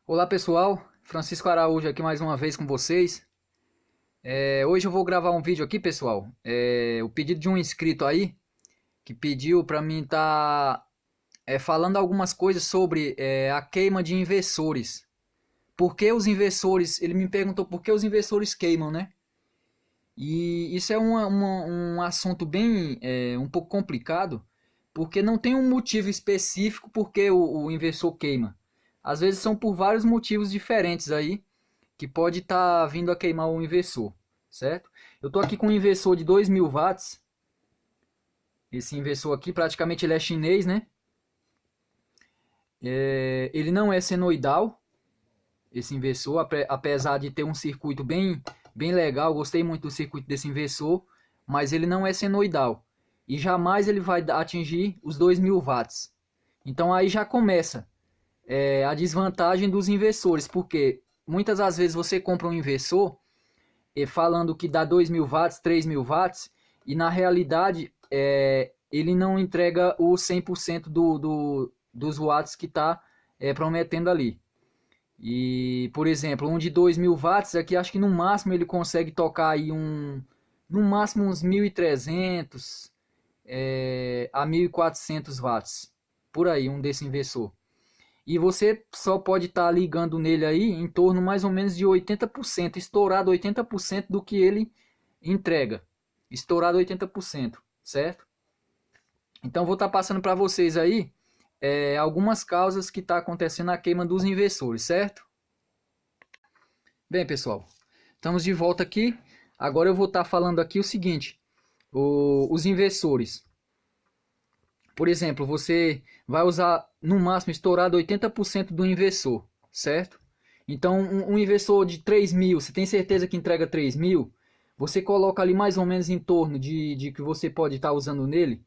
Olá pessoal, Francisco Araújo aqui mais uma vez com vocês. Hoje eu vou gravar um vídeo aqui, pessoal. O pedido de um inscrito aí que pediu para mim estar falando algumas coisas sobre a queima de inversores. Por que os inversores? Ele me perguntou por que os inversores queimam, né? E isso é um assunto bem um pouco complicado, porque não tem um motivo específico por que o inversor queima. Às vezes são por vários motivos diferentes aí que pode estar vindo a queimar o inversor, certo? Eu estou aqui com um inversor de 2000 watts. Esse inversor aqui praticamente ele é chinês, né? Ele não é senoidal, esse inversor, apesar de ter um circuito bem legal. Gostei muito do circuito desse inversor, mas ele não é senoidal e jamais ele vai atingir os 2000 watts. Então aí já começa a desvantagem dos inversores, porque muitas das vezes você compra um inversor falando que dá 2000 watts, 3000 watts, e na realidade ele não entrega o 100% dos watts que está prometendo ali. E, por exemplo, um de 2000 watts aqui, acho que no máximo ele consegue tocar aí no máximo uns 1300 a 1400 watts, por aí, um desse inversor. E você só pode estar ligando nele aí em torno mais ou menos de 80%, estourado 80% do que ele entrega. Estourado 80%, certo? Então vou estar passando para vocês aí algumas causas que está acontecendo a queima dos inversores, certo? Bem, pessoal, estamos de volta aqui. Agora eu vou estar falando aqui o seguinte: os inversores. Por exemplo, você vai usar no máximo estourado 80% do inversor, certo? Então, um inversor de 3.000, você tem certeza que entrega 3.000? Você coloca ali mais ou menos em torno de que você pode estar usando nele.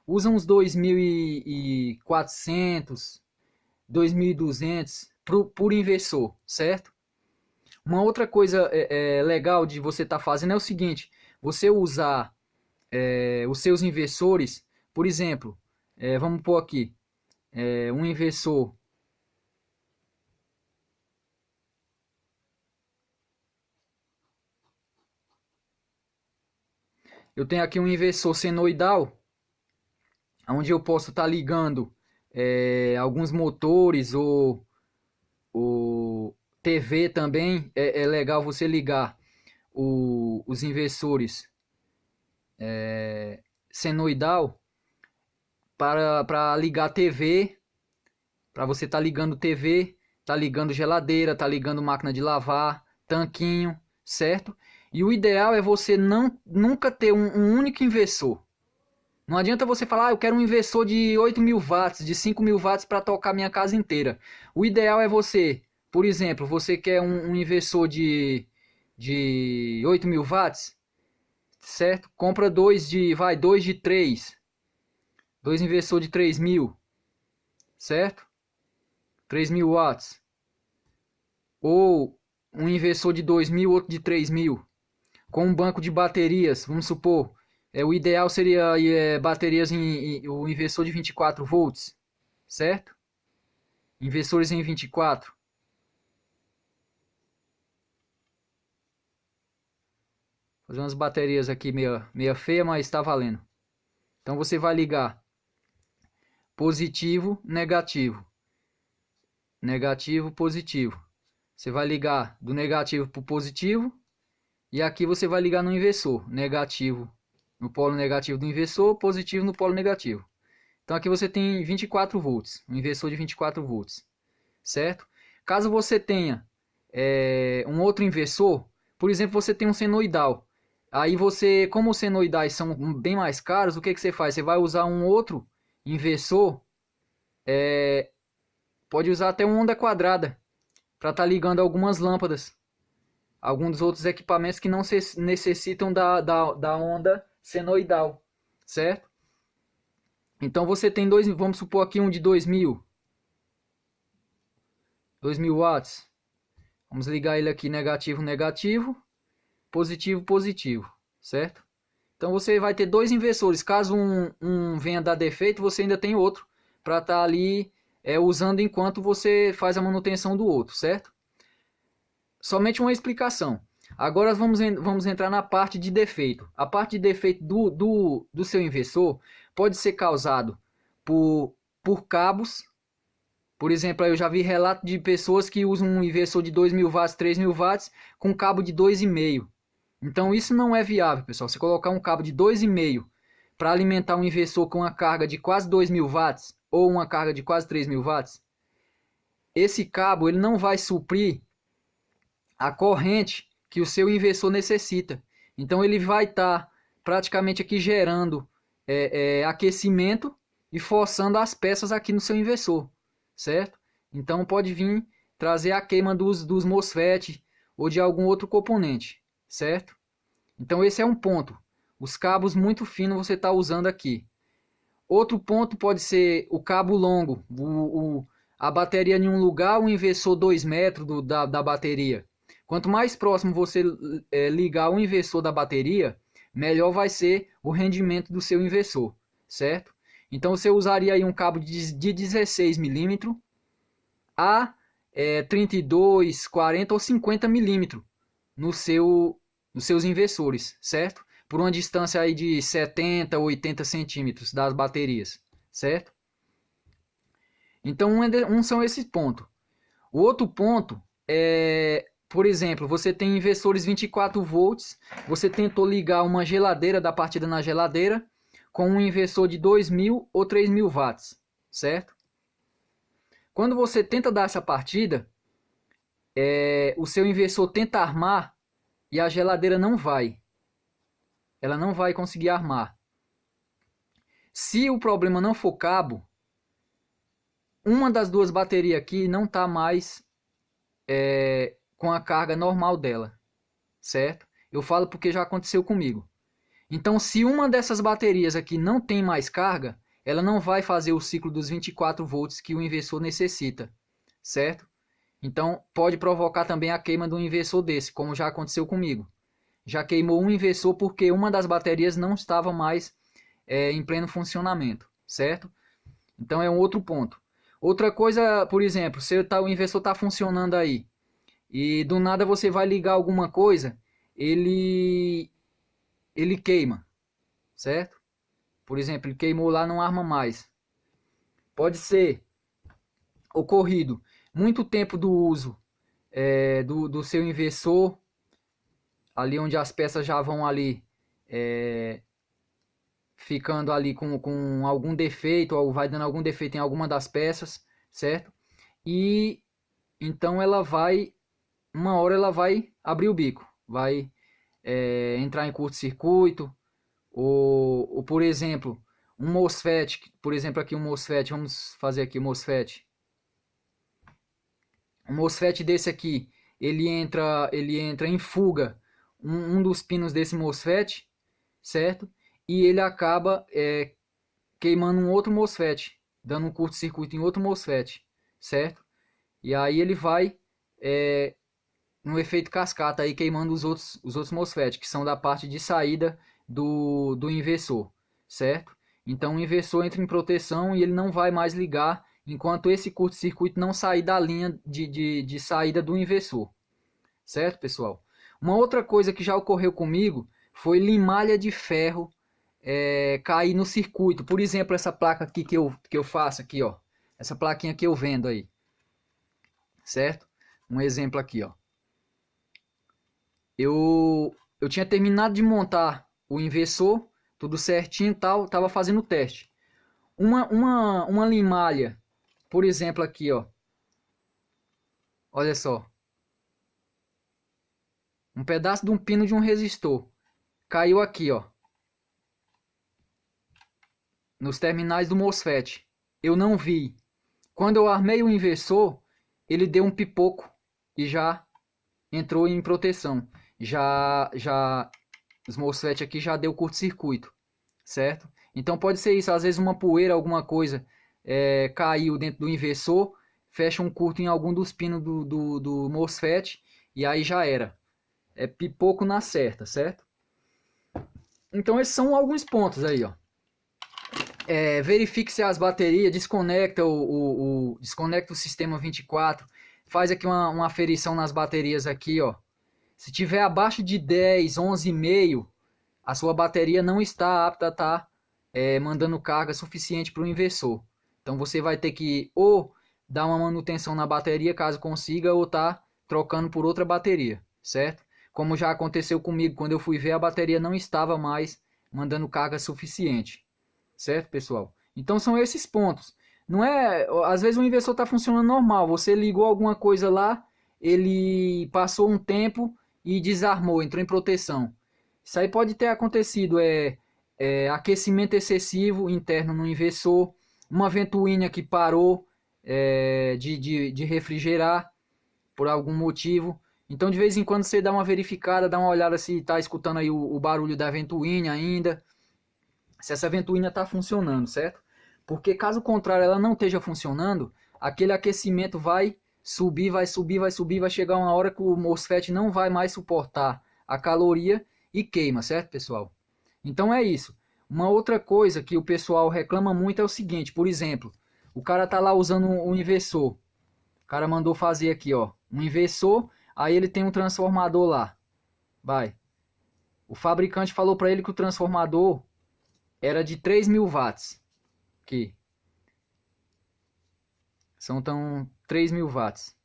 Usa uns 2.400, 2.200 por inversor, certo? Uma outra coisa legal de você estar fazendo é o seguinte: você usar os seus inversores, por exemplo, vamos pôr aqui, um inversor. Eu tenho aqui um inversor senoidal, onde eu posso estar ligando alguns motores ou TV também. É legal você ligar os inversores senoidal para ligar TV, para você estar ligando TV, tá ligando geladeira, tá ligando máquina de lavar, tanquinho, certo? E o ideal é você nunca ter um único inversor. Não adianta você falar, eu quero um inversor de 8.000 watts, de 5.000 watts para tocar minha casa inteira. O ideal é você, por exemplo, você quer um inversor de 8.000 watts, certo? Compra dois de 3, dois inversor de 3.000, certo? 3.000 watts. Ou um inversor de 2.000, outro de 3.000. Com um banco de baterias, vamos supor. O ideal seria baterias o inversor de 24 volts, certo? Inversores em 24. Fazer umas baterias aqui meia feia, mas está valendo. Então você vai ligar positivo, negativo. Negativo, positivo. Você vai ligar do negativo para o positivo. E aqui você vai ligar no inversor. Negativo no polo negativo do inversor, positivo no polo negativo. Então aqui você tem 24 volts, um inversor de 24 volts, certo? Caso você tenha um outro inversor, por exemplo, você tem um senoidal. Aí você, como os senoidais são bem mais caros, o que você faz? Você vai usar um outro inversor, pode usar até uma onda quadrada, para estar ligando algumas lâmpadas. Alguns dos outros equipamentos que não necessitam da onda senoidal, certo? Então você tem dois, vamos supor aqui um de 2.000 watts. Vamos ligar ele aqui negativo, negativo, positivo, positivo, certo? Então você vai ter dois inversores. Caso um venha dar defeito, você ainda tem outro para estar ali usando enquanto você faz a manutenção do outro, certo? Somente uma explicação. Agora vamos entrar na parte de defeito. A parte de defeito do seu inversor pode ser causado por cabos. Por exemplo, eu já vi relato de pessoas que usam um inversor de 2.000 watts, 3.000 watts com cabo de 2,5. Então isso não é viável, pessoal. Você colocar um cabo de 2,5 para alimentar um inversor com uma carga de quase 2.000 watts ou uma carga de quase 3.000 watts, esse cabo ele não vai suprir a corrente que o seu inversor necessita. Então ele vai estar praticamente aqui gerando aquecimento e forçando as peças aqui no seu inversor, certo? Então pode vir trazer a queima dos MOSFET ou de algum outro componente, certo? Então esse é um ponto. Os cabos muito finos você está usando aqui. Outro ponto pode ser o cabo longo, a bateria em um lugar, o inversor 2 metros da bateria. Quanto mais próximo você ligar o inversor da bateria, melhor vai ser o rendimento do seu inversor, certo? Então você usaria aí um cabo de 16 milímetros a 32, 40 ou 50 milímetros nos seus inversores, certo? Por uma distância aí de 70, 80 centímetros das baterias, certo? Então um são esses pontos. O outro ponto é, por exemplo, você tem inversores 24 volts, você tentou ligar uma geladeira da partida na geladeira com um inversor de 2.000 ou 3.000 watts, certo? Quando você tenta dar essa partida, o seu inversor tenta armar e a geladeira não vai. Ela não vai conseguir armar. Se o problema não for cabo, uma das duas baterias aqui não está mais com a carga normal dela, certo? Eu falo porque já aconteceu comigo. Então, se uma dessas baterias aqui não tem mais carga, ela não vai fazer o ciclo dos 24 volts que o inversor necessita, certo? Então, pode provocar também a queima do inversor desse, como já aconteceu comigo. Já queimou um inversor porque uma das baterias não estava mais em pleno funcionamento, certo? Então, é um outro ponto. Outra coisa, por exemplo, se o inversor está funcionando aí, e do nada você vai ligar alguma coisa, ele queima, certo? Por exemplo, ele queimou lá, não arma mais. Pode ser ocorrido muito tempo do uso do seu inversor, ali onde as peças já vão ali ficando ali com algum defeito, ou vai dando algum defeito em alguma das peças, certo? E então uma hora ela vai abrir o bico, vai entrar em curto-circuito, ou por exemplo, um MOSFET, por exemplo aqui um MOSFET, vamos fazer aqui o MOSFET. Um MOSFET desse aqui, ele entra em fuga, um dos pinos desse MOSFET, certo? E ele acaba queimando um outro MOSFET, dando um curto-circuito em outro MOSFET, certo? E aí ele vai no efeito cascata aí queimando os outros MOSFET, que são da parte de saída do inversor, certo? Então o inversor entra em proteção e ele não vai mais ligar enquanto esse curto-circuito não sair da linha de saída do inversor, certo, pessoal? Uma outra coisa que já ocorreu comigo foi limalha de ferro cair no circuito. Por exemplo, essa placa aqui que eu faço aqui, ó, essa plaquinha que eu vendo aí, certo? Um exemplo aqui, ó. Eu tinha terminado de montar o inversor, tudo certinho e tal, estava fazendo o teste. Uma limalha, por exemplo aqui, ó. Olha só. Um pedaço de um pino de um resistor. Caiu aqui, ó. Nos terminais do MOSFET. Eu não vi. Quando eu armei o inversor, ele deu um pipoco e já entrou em proteção. Já os MOSFET aqui já deu curto-circuito, certo? Então pode ser isso, às vezes uma poeira, alguma coisa caiu dentro do inversor, fecha um curto em algum dos pinos do MOSFET e aí já era. É pipoco na certa, certo? Então esses são alguns pontos aí, ó. verifique se as baterias, desconecta o sistema 24, faz aqui uma aferição nas baterias aqui, ó. Se tiver abaixo de 10, 11,5, a sua bateria não está apta a estar mandando carga suficiente para o inversor. Então você vai ter que ou dar uma manutenção na bateria, caso consiga, ou tá trocando por outra bateria, certo? Como já aconteceu comigo, quando eu fui ver, a bateria não estava mais mandando carga suficiente, certo, pessoal? Então são esses pontos. Não é, às vezes o inversor está funcionando normal, você ligou alguma coisa lá, ele passou um tempo e desarmou, entrou em proteção. Isso aí pode ter acontecido, aquecimento excessivo interno no inversor, uma ventoinha que parou de refrigerar por algum motivo. Então de vez em quando você dá uma verificada, dá uma olhada se está escutando aí o barulho da ventoinha ainda, se essa ventoinha está funcionando, certo? Porque caso contrário ela não esteja funcionando, aquele aquecimento vai subir, vai subir, vai subir, vai chegar uma hora que o MOSFET não vai mais suportar a caloria e queima, certo, pessoal? Então é isso. Uma outra coisa que o pessoal reclama muito é o seguinte, por exemplo, o cara tá lá usando um inversor. O cara mandou fazer aqui, ó, um inversor, aí ele tem um transformador lá. Vai. O fabricante falou para ele que o transformador era de 3.000 watts. Aqui. São 3.000 watts.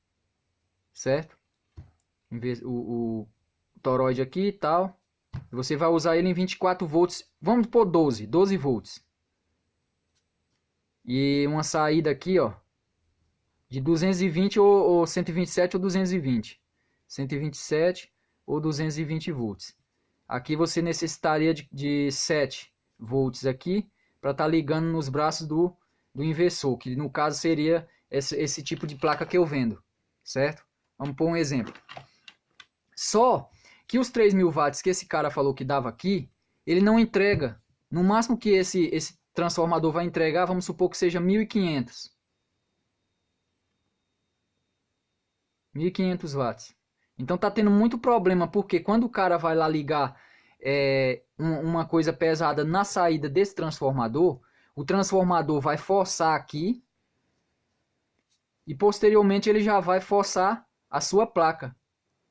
Certo? O toroide aqui e tal. Você vai usar ele em 24 volts. Vamos pôr 12 volts. E uma saída aqui, ó, de 220 ou 127 ou 220. 127 ou 220 volts. Aqui você necessitaria de 7 volts aqui para estar ligando nos braços do inversor, que no caso seria esse tipo de placa que eu vendo, certo? Vamos pôr um exemplo. Só que os 3.000 watts que esse cara falou que dava aqui, ele não entrega. No máximo que esse transformador vai entregar, vamos supor que seja 1.500. 1.500 watts. Então tá tendo muito problema, porque quando o cara vai lá ligar uma coisa pesada na saída desse transformador, o transformador vai forçar aqui e posteriormente ele já vai forçar a sua placa.